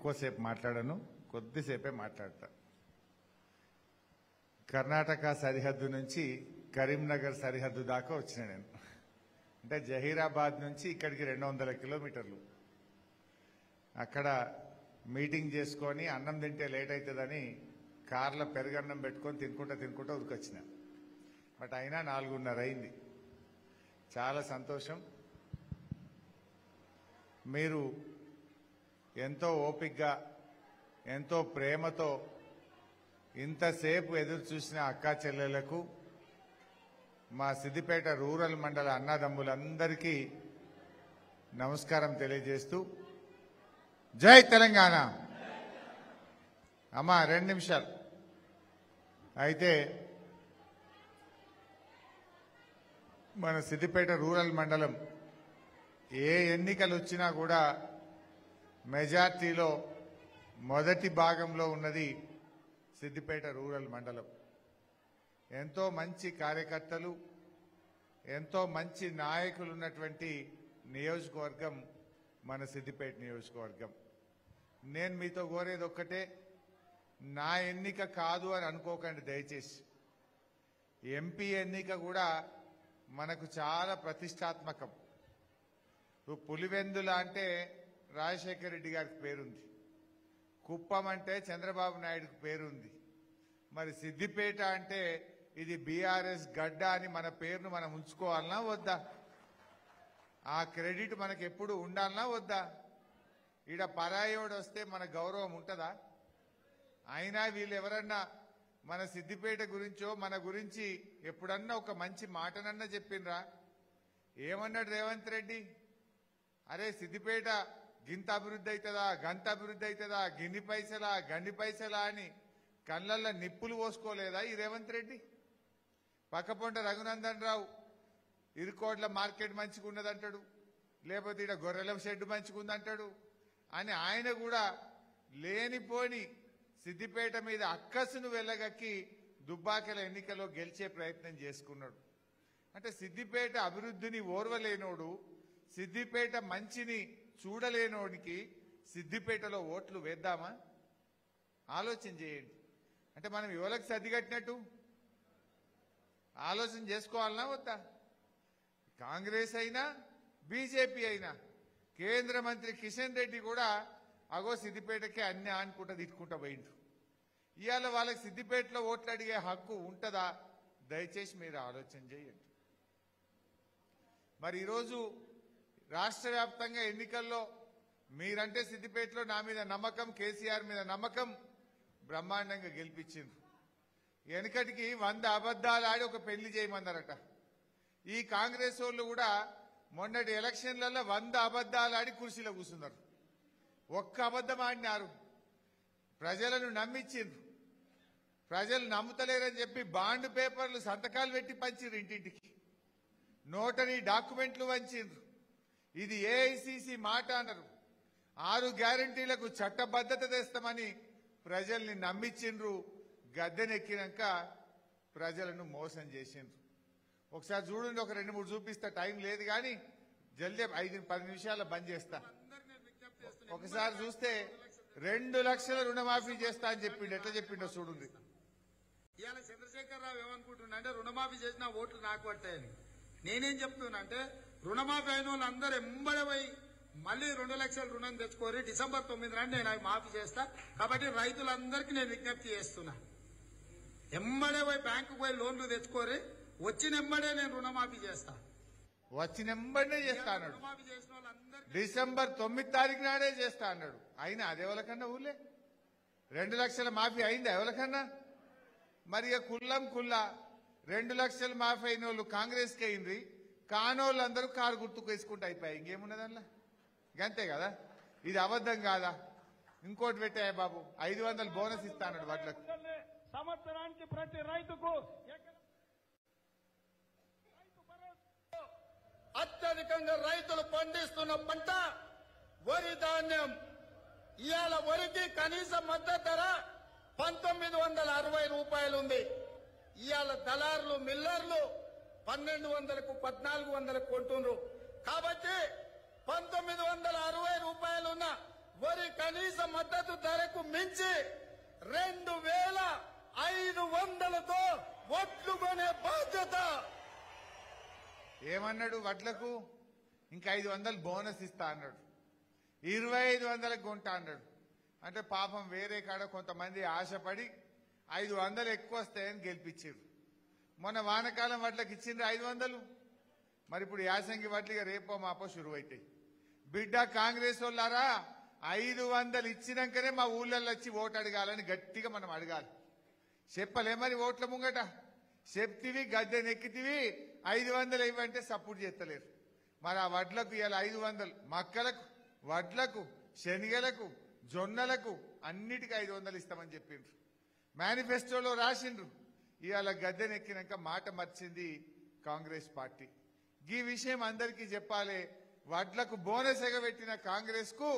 ఎక్కువసేపు మాట్లాడను, కొద్దిసేపే మాట్లాడతా. కర్ణాటక సరిహద్దు నుంచి కరీంనగర్ సరిహద్దు దాకా వచ్చిన నేను. అంటే జహీరాబాద్ నుంచి ఇక్కడికి 200 కిలోమీటర్లు. అక్కడ మీటింగ్ చేసుకొని అన్నం తింటే లేట్ అవుతుందని కార్లో పెరుగన్నం పెట్టుకొని తినుకుంటా ఉరికొచ్చిన. బట్ అయినా 4:30 అయింది. చాలా సంతోషం. మీరు ఎంతో ఓపికగా ఎంతో ప్రేమతో ఇంతసేపు ఎదురు చూసిన అక్కా చెల్లెలకు, మా సిద్దిపేట రూరల్ మండల అన్నదమ్ములందరికీ నమస్కారం తెలియజేస్తూ, జై తెలంగాణ. అమ్మా 2 నిమిషాలు. అయితే మన సిద్దిపేట రూరల్ మండలం ఏ ఎన్నికలు వచ్చినా కూడా మెజార్టీలో మొదటి భాగంలో ఉన్నది సిద్దిపేట రూరల్ మండలం. ఎంతో మంచి కార్యకర్తలు, ఎంతో మంచి నాయకులు ఉన్నటువంటి నియోజకవర్గం మన సిద్దిపేట నియోజకవర్గం. నేను మీతో కోరేది ఒక్కటే, నా ఎన్నిక కాదు అని అనుకోకండి దయచేసి. ఎంపీ ఎన్నిక కూడా మనకు చాలా ప్రతిష్టాత్మకం. పులివెందుల అంటే రాజశేఖర రెడ్డి గారికి పేరుంది, కుప్పం అంటే చంద్రబాబు నాయుడుకి పేరుంది. మరి సిద్దిపేట అంటే ఇది బీఆర్ఎస్ గడ్డ అని మన పేరును మనం ఉంచుకోవాలనా వద్దా? ఆ క్రెడిట్ మనకు ఎప్పుడు ఉండాలనా వద్దా? ఈడ పరాయోడు వస్తే మన గౌరవం ఉంటుందా? అయినా వీళ్ళు ఎవరన్నా మన సిద్దిపేట గురించో మన గురించి ఎప్పుడన్నా ఒక మంచి మాటనన్నా చెప్పిండ్రా? ఏమన్నాడు రేవంత్ రెడ్డి? అరే సిద్దిపేట గింత అభివృద్ధి అవుతుందా, గంత అభివృద్ధి అవుతుందా, గిన్ని పైసలా గండి పైసలా అని కళ్ళల్లో నిప్పులు పోసుకోలేదా ఈ రేవంత్ రెడ్డి? పక్కపొంట రఘునందన్ రావు ఇరుకోట్ల మార్కెట్ మంచిగా ఉన్నదంటాడు, లేకపోతే ఇక్కడ గొర్రెల షెడ్ మంచిగా ఉందంటాడు అని ఆయన కూడా లేనిపోని సిద్దిపేట మీద అక్కసును వెళ్ళగక్కి దుబ్బాకల ఎన్నికల్లో గెలిచే ప్రయత్నం చేసుకున్నాడు. అంటే సిద్దిపేట అభివృద్ధిని ఓర్వలేనోడు, సిద్దిపేట మంచిని చూడలేనోడికి సిద్దిపేటలో ఓట్లు వేద్దామా? ఆలోచన చేయండి. అంటే మనం ఎవరికి సర్దిగట్టినట్టు ఆలోచన చేసుకోవాలనా వద్దా? కాంగ్రెస్ అయినా బీజేపీ అయినా కేంద్ర మంత్రి కిషన్ రెడ్డి కూడా అగో సిద్దిపేటకే అన్ని అనుకుంటా తిట్టుకుంటా పోయిండు. ఇవాళ వాళ్ళకి సిద్దిపేటలో ఓట్లు అడిగే హక్కు ఉంటుందా? దయచేసి మీరు ఆలోచన చేయండి. మరి ఈరోజు రాష్ట్ర వ్యాప్తంగా ఎన్నికల్లో మీరంటే సిద్దిపేటలో నా మీద నమ్మకం, కేసీఆర్ మీద నమ్మకం, బ్రహ్మాండంగా గెలిపించింది. వెనకటికి 100 అబద్దాలు ఆడి ఒక పెళ్లి చేయమన్నారట. ఈ కాంగ్రెస్ వాళ్ళు కూడా మొన్నటి ఎలక్షన్లలో 100 అబద్దాలు ఆడి కుర్చీలో కూర్చున్నారు. ఒక్క అబద్ధం ఆడినారు, ప్రజలను నమ్మించిండ్రు. ప్రజలు నమ్ముతలేరని చెప్పి బాండ్ పేపర్లు సంతకాలు పెట్టి పంచిండ్రు, ఇంటింటికి నోటరీ డాక్యుమెంట్లు వంచిండ్రు. ఇది ఏఐసిసి మాట అన్నారు. 6 గ్యారంటీలకు చట్టబద్ధత తెస్తామని ప్రజల్ని నమ్మించిండ్రు. గద్దెనెక్కినాక ప్రజలను మోసం చేసిండ్రు. ఒకసారి చూడండి, ఒక 2-3 చూపిస్తా, టైం లేదు కానీ జల్దీ 5-10 నిమిషాల బంద్ చేస్తా. ఒకసారి చూస్తే 2 లక్షల రుణమాఫీ చేస్తా అని చెప్పిండు. ఎట్లా చెప్పిండో చూడండి. ఇవాళ చంద్రశేఖరరావు ఏమనుకుంటున్నా అంటే రుణమాఫీ చేసిన ఓట్లు నాకు పట్టాయని. నేనేం చెప్తున్నా అంటే రుణమాఫీ అయిన వాళ్ళు అందరూ ఎంబడే పోయి మళ్ళీ 2 లక్షల రుణం తెచ్చుకోరి, డిసెంబర్ 9 నాడు నేను అవి మాఫీ చేస్తా. కాబట్టి రైతులందరికీ నేను విజ్ఞప్తి చేస్తున్నా, ఎంబడే పోయి బ్యాంకుకు పోయి లోన్లు తెచ్చుకోరి, వచ్చిన ఎంబడే నేను రుణమాఫీ చేస్తా. వచ్చిన ఎంబడే చేస్తా అన్నాడు. రుణమాఫీ చేసిన వాళ్ళందరికీ డిసెంబర్ 9 తారీఖు నాడే చేస్తా అన్నాడు. అయినా అది ఎవరికన్నా ఊళ్ళే 2 లక్షల మాఫీ అయిందా ఎవరికన్నా? మరి ఇక కుల్లా 2 లక్షలు మాఫీ అయిన వాళ్ళు కాంగ్రెస్కి అయింది, కానోళ్ళందరూ కారు గుర్తుకు వేసుకుంటూ అయిపోయాయి. ఇంకేమున్నది అందులో? అంతే కదా. ఇది అబద్ధం కాదా? ఇంకోటి పెట్టాయా బాబు, 500 బోనస్ ఇస్తా అన్నాడు వాటికి. సంవత్సరానికి ప్రతి రైతుకు అత్యధికంగా రైతులు పండిస్తున్న పంట వరి ధాన్యం. ఇవాళ వరికి కనీస మద్దతు ధర 1960 రూపాయలు ఉంది. ఇవాళ దళారులు మిల్లర్లు 1200కు 1400కు కొంటున్నారు. కాబట్టి 1960 రూపాయలున్న వరి కనీస మద్దతు ధరకు మించి 2500తో ఒట్లు కొనే బాధ్యత. ఏమన్నాడు? వడ్లకు ఇంకా 500 బోనస్ ఇస్తా అన్నాడు. 2500కి కొంటా అన్నాడు. అంటే పాపం వేరే కాడ కొంతమంది ఆశపడి 500 ఎక్కువ వస్తాయని గెలిపించారు. మొన్న వానకాలం వడ్లకు ఇచ్చిండ్రు 500. మరి ఇప్పుడు యాసంగి వడ్లు రేపో మాపో శురువైతాయి. బిడ్డ కాంగ్రెస్ వాళ్ళారా, 500 ఇచ్చినాకనే మా ఊళ్ళల్లో వచ్చి ఓటు అడగాలని గట్టిగా మనం అడగాలి. చెప్పలే మరి ఓట్ల ముంగట చెప్తివి, గద్దె నెక్కితివి, 500 ఇవ్వంటే సపోర్ట్ చేస్తలేరు. మరి ఆ వడ్లకు ఇవాళ 500 మక్కలకు, వడ్లకు, శనగలకు, జొన్నలకు అన్నిటికీ 500 ఇస్తామని చెప్పిండ్రు. మేనిఫెస్టోలో రాసిండ్రు. ఇవాళ గద్దె నెక్కినాక మాట మర్చింది కాంగ్రెస్ పార్టీ. ఈ విషయం అందరికీ చెప్పాలి. వడ్లకు బోనస్ ఎగబెట్టిన కాంగ్రెస్ కు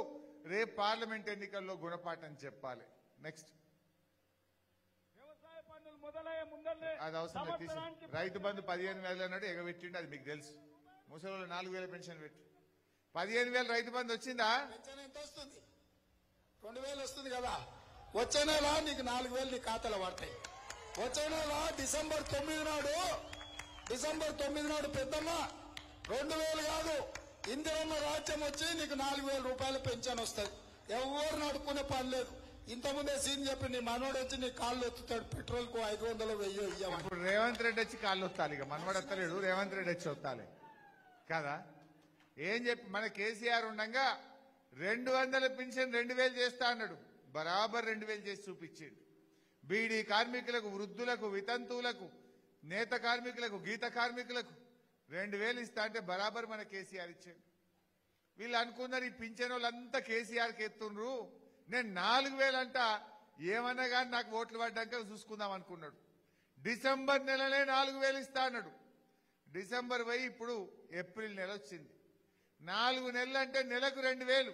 రేపు పార్లమెంట్ ఎన్నికల్లో గుణపాఠం చెప్పాలి. నెక్స్ట్ వ్యవసాయ పన్నులు మొదలయ్యే ముందల్లే అది అవసరం లేదు, తీసి రైతు బంధు 15,000 అన్నాడు, ఎగబెట్టిండు. అది మీకు తెలుసు. ముసలి 4,000 పెన్షన్ పెట్టి 15,000 రైతు బంధు వచ్చిందా? పెన్షన్ ఎంత వస్తుంది? 2,000 వస్తుంది కదా. వచ్చే నెల నీకు 4,000 నీ ఖాతాలో పడతాయి. వచ్చే నెల డిసెంబర్ 9 నాడు పెద్దమ్మ 2,000 కాదు, ఇందిరమ్మ రాజ్యం వచ్చి నీకు 4,000 రూపాయలు పెన్షన్ వస్తుంది. ఎవరు నడుపుకునే పని లేదు. ఇంతకుముందే సీన్ చెప్పి నీ మనోడు వచ్చి నీ కాళ్ళు ఎత్తుతాడు. పెట్రోల్ కు 500 1000 ఇయ్యమని. ఇప్పుడు రేవంత్ రెడ్డి వచ్చి కాళ్ళు వస్తాలి. ఇక మనవాడు వస్తలేడు, రేవంత్ రెడ్డి వచ్చి వస్తాలి కదా. ఏం చెప్పి మన కేసీఆర్ ఉండగా 200 పెన్షన్ 2,000 చేస్తా అన్నాడు. బరాబర్ 2,000 చేసి చూపించిండు. బీడీ కార్మికులకు, వృద్ధులకు, వితంతువులకు, నేత కార్మికులకు, గీత కార్మికులకు 2,000 ఇస్తా అంటే బరాబర్ మన కేసీఆర్ ఇచ్చాడు. వీళ్ళు అనుకున్నారు ఈ పింఛన్ వాళ్ళంతా కేసీఆర్కి ఎత్తుండ్రు, నేను 4,000 అంట ఏమన్నా కానీ నాకు ఓట్లు పడ్డాక చూసుకుందాం అనుకున్నాడు. డిసెంబర్ నెలనే 4,000 ఇస్తా అన్నాడు. డిసెంబర్ పోయి ఇప్పుడు ఏప్రిల్ నెల వచ్చింది. 4 నెలలు అంటే నెలకు 2,000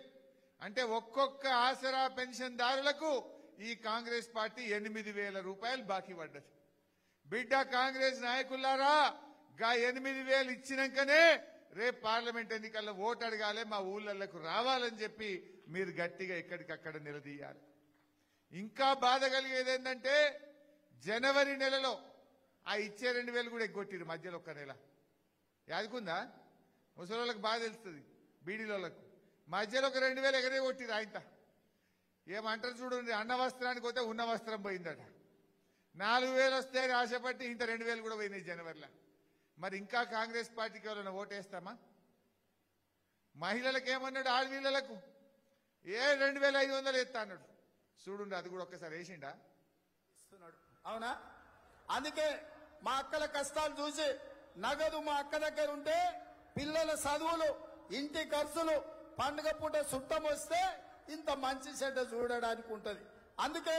అంటే ఒక్కొక్క ఆసరా పెన్షన్ దారులకు ఈ కాంగ్రెస్ పార్టీ 8,000 రూపాయలు బాకీ పడ్డది. బిడ్డ కాంగ్రెస్ నాయకులారా, గా 8,000 ఇచ్చినాకనే రేపు పార్లమెంట్ ఎన్నికల్లో ఓటు అడగాలి, మా ఊళ్ళకు రావాలని చెప్పి మీరు గట్టిగా ఎక్కడికక్కడ నిలదీయాలి. ఇంకా బాధ కలిగేది ఏంటంటే జనవరి నెలలో ఆ ఇచ్చే 2,000 కూడా ఎగ్గొట్టిరు మధ్యలో ఒక్క నెల. యాదుకుందా? ముసలోళ్ళకి బాగా తెలుస్తుంది, బీడీలోళ్ళకు. మధ్యలో ఒక 2,000 ఎగరే కొట్టిరు. ఆయన ఏమంటారు చూడండి, అన్న వస్త్రానికి పోతే ఉన్న వస్త్రం పోయిందట. 4,000 వస్తే ఆశపట్టి ఇంత 2,000 కూడా పోయినాయి జనవరిలో. మరి ఇంకా కాంగ్రెస్ పార్టీకి ఎవరైనా ఓటేస్తామా? మహిళలకు ఏమన్నాడు? ఆడపిల్లలకు 2,500 ఎత్తా అన్నాడు. చూడండి, అది కూడా ఒక్కసారి వేసిండా? ఇస్తున్నాడు. అవునా? అందుకే మా అక్కల కష్టాలు చూసి నగదు మా అక్క దగ్గర ఉంటే పిల్లల చదువులు, ఇంటి ఖర్చులు, పండుగ పూట చుట్టం వస్తే ఇంత మంచి చెడ్డ చూడడానికి ఉంటది. అందుకే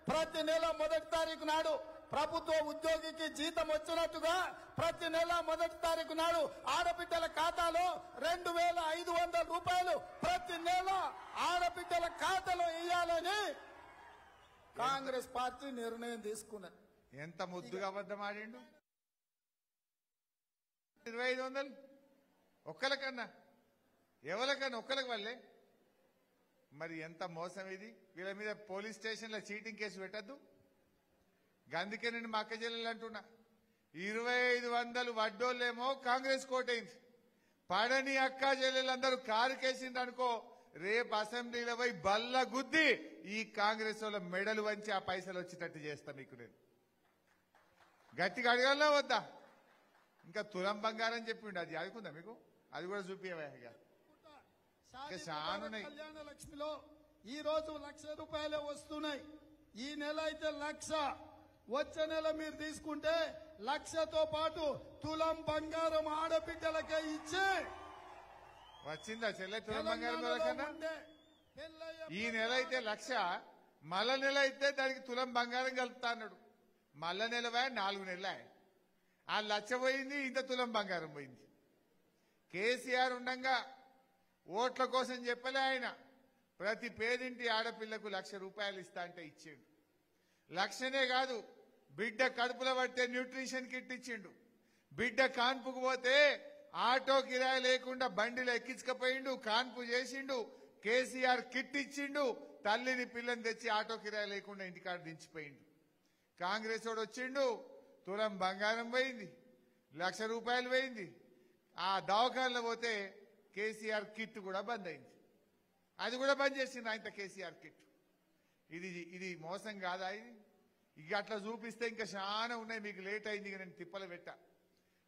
ప్రతి నెల 1వ తారీఖు నాడు ప్రభుత్వ ఉద్యోగికి జీతం వచ్చినట్టుగా ప్రతి నెల 1వ తారీఖు నాడు ఆడబిడ్డల ఖాతాలో 2,500 రూపాయలు ప్రతి నెల ఆడబిడ్డల ఖాతాలో వేయాలని కాంగ్రెస్ పార్టీ నిర్ణయం తీసుకున్నది. ఎంత ముద్దుగా అబద్ధం ఆడిండు. 2,500 ఒక్కలకన్నా, ఎవరికన్నా ఒక్కరికి వల్లే. మరి ఎంత మోసం ఇది. వీళ్ళ మీద పోలీస్ స్టేషన్లో చీటింగ్ కేసు పెట్టద్దు. అందుకే నేను మా అక్క చెల్లెలు అంటున్నా, 2,500 వడ్డోళ్ళేమో కాంగ్రెస్ కోటైంది. పడని అక్క చెల్లెలందరూ కారు కేసింది అనుకో, రేపు అసెంబ్లీలో పోయి బల్ల గుద్ది ఈ కాంగ్రెస్ వాళ్ళ మెడలు వంచి ఆ పైసలు వచ్చేటట్టు చేస్తా మీకు. నేను గట్టిగా అడగాలనా వద్దా? ఇంకా తులం బంగారం చెప్పిండు, అది అడుగుందా మీకు? అది కూడా చూపియవా? కళ్యాణ లక్ష్మిలో ఈ రోజు 1,00,000 రూపాయలే వస్తున్నాయి. ఈ నెల అయితే 1,00,000. వచ్చే నెల మీరు తీసుకుంటే 1,00,000తో పాటు తులం బంగారం ఆడబిడ్డలకే ఇచ్చి వచ్చిందా చెల్లె తులం బంగారం కన్నా? ఈ నెల అయితే 1,00,000, మళ్ళా నెల అయితే దానికి తులం బంగారం కలుపుతా అన్నాడు. మళ్ళా నెల 4 నెలలే. ఆ 1,00,000 పోయింది, ఇంత తులం బంగారం పోయింది. కేసీఆర్ ఉండగా ఓట్ల కోసం చెప్పలే ఆయన, ప్రతి పేదింటి ఆడపిల్లకు 1,00,000 రూపాయలు ఇస్తా అంటే ఇచ్చిండు. 1,00,000నే కాదు, బిడ్డ కడుపులో పడితే న్యూట్రిషన్ కిట్ ఇచ్చిండు. బిడ్డ కాన్పుకు పోతే ఆటో కిరాయి లేకుండా బండిలో ఎక్కించుకపోయిండు, కాన్పు చేసిండు. కేసీఆర్ కిట్ ఇచ్చిండు, తల్లిని పిల్లని తెచ్చి ఆటో కిరాయి లేకుండా ఇంటికాడ దించిపోయిండు. కాంగ్రెస్ వాడు వచ్చిండు, తులం బంగారం పోయింది, 1,00,000 రూపాయలు పోయింది. ఆ దవాఖానలో పోతే కేసీఆర్ కిట్ కూడా బంద్ అయింది. అది కూడా బంద్ చేసింది ఆయన కేసీఆర్ కిట్. ఇది మోసం కాదా? ఇది ఇక అట్లా చూపిస్తే ఇంకా చాలా ఉన్నాయి. మీకు లేట్ అయింది, ఇక నేను తిప్పలు పెట్టా.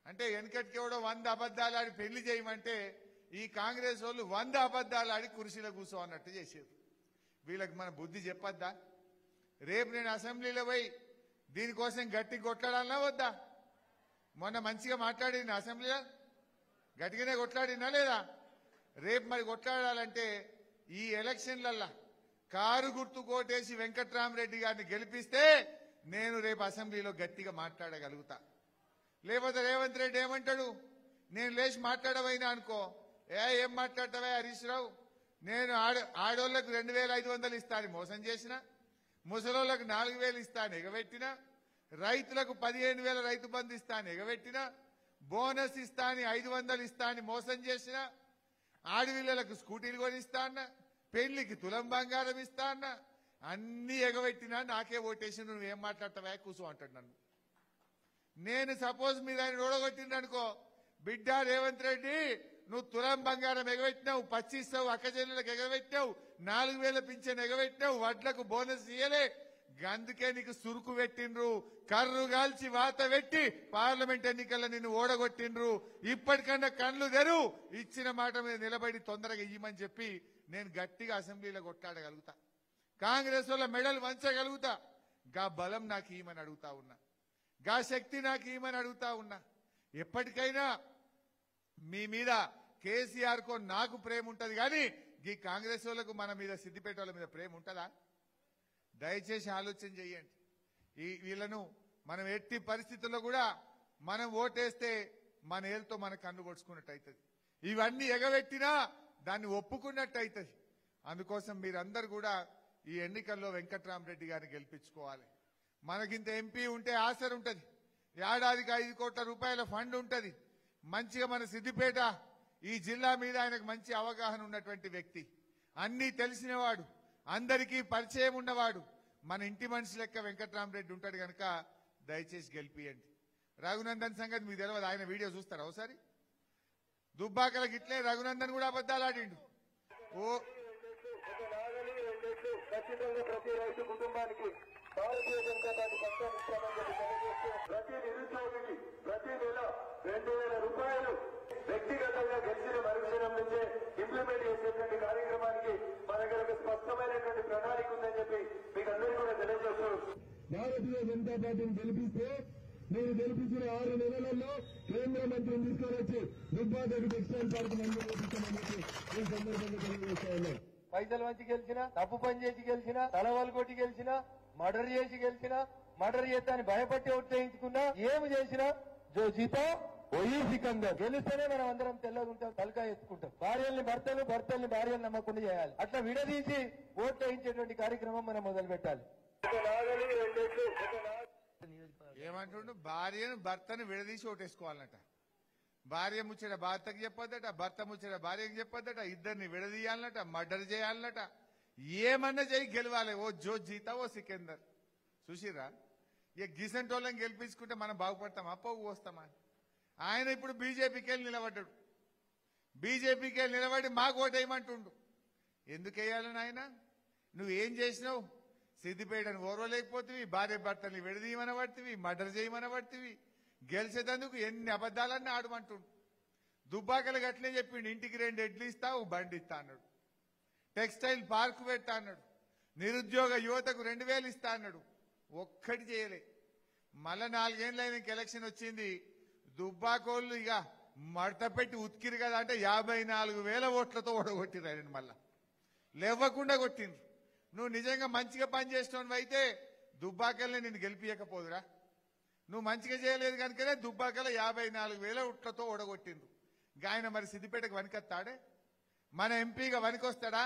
అంటే వెనకటికి ఎవడో 100 అబద్దాలు ఆడి పెళ్లి చేయమంటే ఈ కాంగ్రెస్ వాళ్ళు 100 అబద్దాలు ఆడి కుర్చీలో కూర్చో అన్నట్టు చేశారు. వీళ్ళకి మన బుద్ధి చెప్పొద్దా? రేపు నేను అసెంబ్లీలో పోయి దీనికోసం గట్టి కొట్లాడాలన్నా వద్దా? మొన్న మంచిగా మాట్లాడింది అసెంబ్లీలో, గట్టిగానే కొట్లాడినా లేదా? రేపు మరి కొట్లాడాలంటే ఈ ఎలక్షన్లల్లా కారు గుర్తు కోటేసి వెంకట్రామరెడ్డి గారిని గెలిపిస్తే నేను రేపు అసెంబ్లీలో గట్టిగా మాట్లాడగలుగుతా. లేకపోతే రేవంత్ రెడ్డి ఏమంటాడు, నేను లేచి మాట్లాడవైనా అనుకో, ఏం మాట్లాడతావా హరీష్ రావు, నేను ఆడోళ్లకు 2,500 ఇస్తాను మోసం చేసిన, ముసలోళ్లకు 4,000 ఇస్తాను ఎగబెట్టిన, రైతులకు 15,000 రైతు బంధు ఇస్తాను ఎగబెట్టిన, బోనస్ ఇస్తాను 500 ఇస్తాను మోసం చేసిన, ఆడపిల్లలకు స్కూటీలు కొనిస్తా అన్న, పెళ్లికి తులం బంగారం ఇస్తా అన్న, అన్ని ఎగబెట్టినా నాకే ఓటేసి నువ్వేం మాట్లాడతావా కూర్చో అంటాడు నన్ను. నేను సపోజ్ మీరు ఆయన ఓడగొట్టిండు అనుకో, బిడ్డ రేవంత్ రెడ్డి నువ్వు తులం బంగారం ఎగబెట్టినావు, 25,000 అక్కచెల్లెలకు ఎగబెట్టావు, 4,000 పింఛన్ ఎగబెట్టావు, వడ్లకు బోనస్ ఇయ్యలే, అందుకే నీకు సురుకు పెట్టిండ్రు, కర్రు గాల్చి వాత పెట్టి పార్లమెంట్ ఎన్నికల్లో నిన్ను ఓడగొట్టిండ్రు. ఇప్పటికన్నా కళ్ళు తెరు, ఇచ్చిన మాట మీద నిలబడి తొందరగా ఇయ్యమని చెప్పి నేను గట్టిగా అసెంబ్లీలో కొట్లాడగలుగుతా. కాంగ్రెస్ వల్ల మెడల్ వంచగలుగుతా. గా బలం నాకు ఇయ్యమని అడుగుతా ఉన్నా, గా శక్తి నాకు ఇయ్యమని అడుగుతా ఉన్నా. ఎప్పటికైనా మీ మీద కేసీఆర్ కో నాకు ప్రేమ ఉంటది, కానీ ఈ కాంగ్రెస్ వాళ్ళకు మన మీద సిద్దిపేట వాళ్ళ మీద ప్రేమ ఉంటుందా? దయచేసి ఆలోచన చేయండి. వీళ్ళను మనం ఎట్టి పరిస్థితుల్లో కూడా మనం ఓటేస్తే మన ఏళ్ళతో మన కన్ను కొడుచుకున్నట్టు అవుతుంది. ఇవన్నీ ఎగబెట్టినా దాన్ని ఒప్పుకున్నట్టు అవుతుంది. అందుకోసం మీరందరూ కూడా ఈ ఎన్నికల్లో వెంకట్రామరెడ్డి గారిని గెలిపించుకోవాలి. మనకింత ఎంపీ ఉంటే ఆసర ఉంటుంది, ఏడాదికి 5 కోట్ల రూపాయల ఫండ్ ఉంటుంది. మంచిగా మన సిద్దిపేట ఈ జిల్లా మీద ఆయనకు మంచి అవగాహన ఉన్నటువంటి వ్యక్తి, అన్నీ తెలిసినవాడు, అందరికీ పరిచయం ఉన్నవాడు, మన ఇంటి మనిషి లెక్క వెంకట్రామరెడ్డి ఉంటాడు కనుక దయచేసి గెలిపియండి. రఘునందన్ సంగతి మీకు తెలియదు, ఆయన వీడియో చూస్తారా ఒకసారి? దుబ్బాకల గిట్లే రఘునందన్ కూడా అబద్దాలు ఆడిండు. ఖచ్చితంగా ప్రతి రైతు కుటుంబానికి భారతీయ జనతా పార్టీ పక్షాన్ని ఇస్తామని చెప్పి తెలియజేస్తూ, ప్రతి నిరుద్యోగికి ప్రతి నెల 2,000 రూపాయలు వ్యక్తిగతంగా గెలిచిన మరుక్షణం నుంచే ఇంప్లిమెంట్ చేసేటువంటి కార్యక్రమానికి మన దగ్గర ఒక స్పష్టమైనటువంటి ప్రణాళిక ఉందని చెప్పి మీకు అందరికీ కూడా తెలియజేస్తూ, భారతీయ జనతా పార్టీని గెలిపిస్తే మీరు గెలిపించిన 6 నెలలలో కేంద్ర మంత్రిని తీసుకొని వచ్చి దుబ్బాకకి టెక్స్టైల్ పార్క్ మంజూరు చేపించామని చెప్పి ఈ సందర్భంగా తెలియజేస్తా ఉన్నాం. పైసలు మంచి గెలిచినా, తప్పు పని చేసి గెలిచినా, తలవాలు కొట్టి గెలిచినా, మర్డర్ చేసి గెలిచినా, మర్డర్ చేస్తాని భయపట్టి ఉత్తేయించుకున్నా, ఏమి చేసినా జో జీతా ఓయి సికందర్. గెలిస్తేనే మనం అందరం తెల్లగా ఉంటాం, తలకాయ ఎత్తుకుంటాం. భార్యల్ని భర్తలు, భర్తల్ని భార్యలు నమ్మకుండా చేయాలి. అట్లా విడదీసి ఓట్లు వేయించేటువంటి కార్యక్రమం మనం మొదలు పెట్టాలి. ఏమంటుండు, భార్యను భర్తను విడదీసి ఓటేసుకోవాలన్నట. భార్య ముచ్చట భర్తకి చెప్పొద్దట, భర్త ముచ్చట భార్యకి చెప్పొద్దట, ఇద్దరిని విడదీయాలన్నట, మర్డర్ చేయాలన్నట, ఏమన్నా చేయి గెలవాలి. ఓ జో జీతా ఓ సికందర్. చూసిరా, ఇక గిసంటోళ్ళని గెలిపించుకుంటే మనం బాగుపడతామా, పోగు వస్తామా? ఆయన ఇప్పుడు బీజేపీకి వెళ్ళి నిలబడ్డాడు. బీజేపీకి వెళ్ళి నిలబడి మాకు ఓటేయమంటుండు. ఎందుకు వేయాలని ఆయన? నువ్వేం చేసినావు? సిద్దిపేటను ఓర్వలేకపోతేవి, భార్య భర్తని విడదీయమనబడితివి, మర్డర్ చేయమనబడితివి, గెలిచేందుకు ఎన్ని అబద్దాలన్నీ ఆడమంటుండు. దుబ్బాకలకు అట్లే చెప్పిండు, ఇంటికి 2 ఎడ్లు ఇస్తా, ఒక బండి ఇస్తా అన్నాడు. టెక్స్టైల్ పార్క్ పెడతా అన్నాడు. నిరుద్యోగ యువతకు 2,000 ఇస్తా అన్నాడు. ఒక్కటి చేయలే. మళ్ళా 4 ఏళ్ళు ఆయనకి ఎలక్షన్ వచ్చింది. దుబ్బాకోళ్ళు ఇక మడత పెట్టి ఉతికిరు కదా అంటే 54,000 ఓట్లతో ఓడగొట్టిరు ఆయన. మళ్ళా లేవ్వకుండా కొట్టిండ్రు. నువ్వు నిజంగా మంచిగా పనిచేస్తున్నావు అయితే దుబ్బాకల్ని నిన్ను గెలిపియకపోదురా? నువ్వు మంచిగా చేయలేదు కనుకనే దుబ్బాకల 54,000 ఓట్లతో ఓడగొట్టిండ్రు. ఆయన మరి సిద్దిపేటకు వనికొస్తాడే? మన ఎంపీగా వనికొస్తాడా?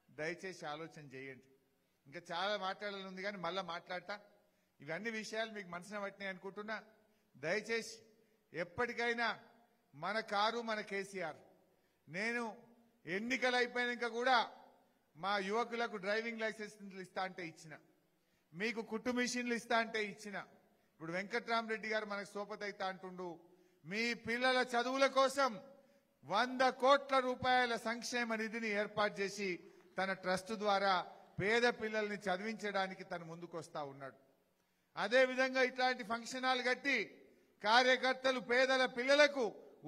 దయచేసి ఆలోచన చేయండి. ఇంకా చాలా మాట్లాడాలని ఉంది కానీ మళ్ళా మాట్లాడతా. ఇవన్నీ విషయాలు మీకు మనసున పట్టినాయి అనుకుంటున్నా. దయచేసి ఎప్పటికైనా మన కారు మన కేసీఆర్. నేను ఎన్నికలు అయిపోయినాక కూడా మా యువకులకు డ్రైవింగ్ లైసెన్స్లు ఇస్తా అంటే ఇచ్చిన, మీకు కుట్టు మిషన్లు ఇస్తా అంటే ఇచ్చిన. ఇప్పుడు వెంకట్రామరెడ్డి గారు మనకు సోపతైతా అంటుండు, మీ పిల్లల చదువుల కోసం 100 కోట్ల రూపాయల సంక్షేమ నిధిని ఏర్పాటు చేసి తన ట్రస్ట్ ద్వారా పేద పిల్లల్ని చదివించడానికి తను ముందుకొస్తా ఉన్నాడు. అదే విధంగా ఇట్లాంటి ఫంక్షన్ హాల్ కట్టి కార్యకర్తలు పేదల పిల్లలకు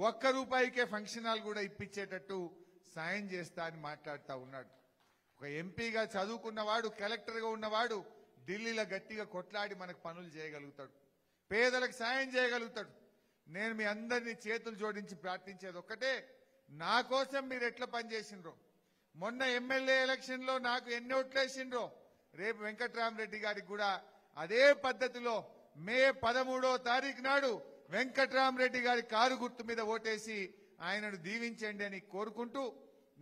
1 రూపాయికే ఫంక్షన్ హాల్ కూడా ఇప్పించేటట్టు సాయం చేస్తా అని మాట్లాడుతూ ఉన్నాడు. ఒక ఎంపీగా చదువుకున్నవాడు, కలెక్టర్గా ఉన్నవాడు ఢిల్లీలో గట్టిగా కొట్లాడి మనకు పనులు చేయగలుగుతాడు, పేదలకు సాయం చేయగలుగుతాడు. నేను మీ అందరినీ చేతులు జోడించి ప్రార్థించేది ఒక్కటే, నా కోసం మీరు ఎట్లా పనిచేసిండ్రో, మొన్న ఎమ్మెల్యే ఎలక్షన్ లో నాకు ఎన్ని ఓట్లేసిండ్రో, రేపు వెంకట్రామరెడ్డి గారికి కూడా అదే పద్ధతిలో మే 13వ తారీఖు నాడు వెంకట్రామరెడ్డి గారి కారు గుర్తు మీద ఓటేసి ఆయనను దీవించండి అని కోరుకుంటూ,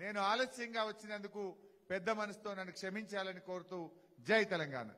నేను ఆలస్యంగా వచ్చినందుకు పెద్ద మనసుతో నన్ను క్షమించాలని కోరుతూ జై తెలంగాణ.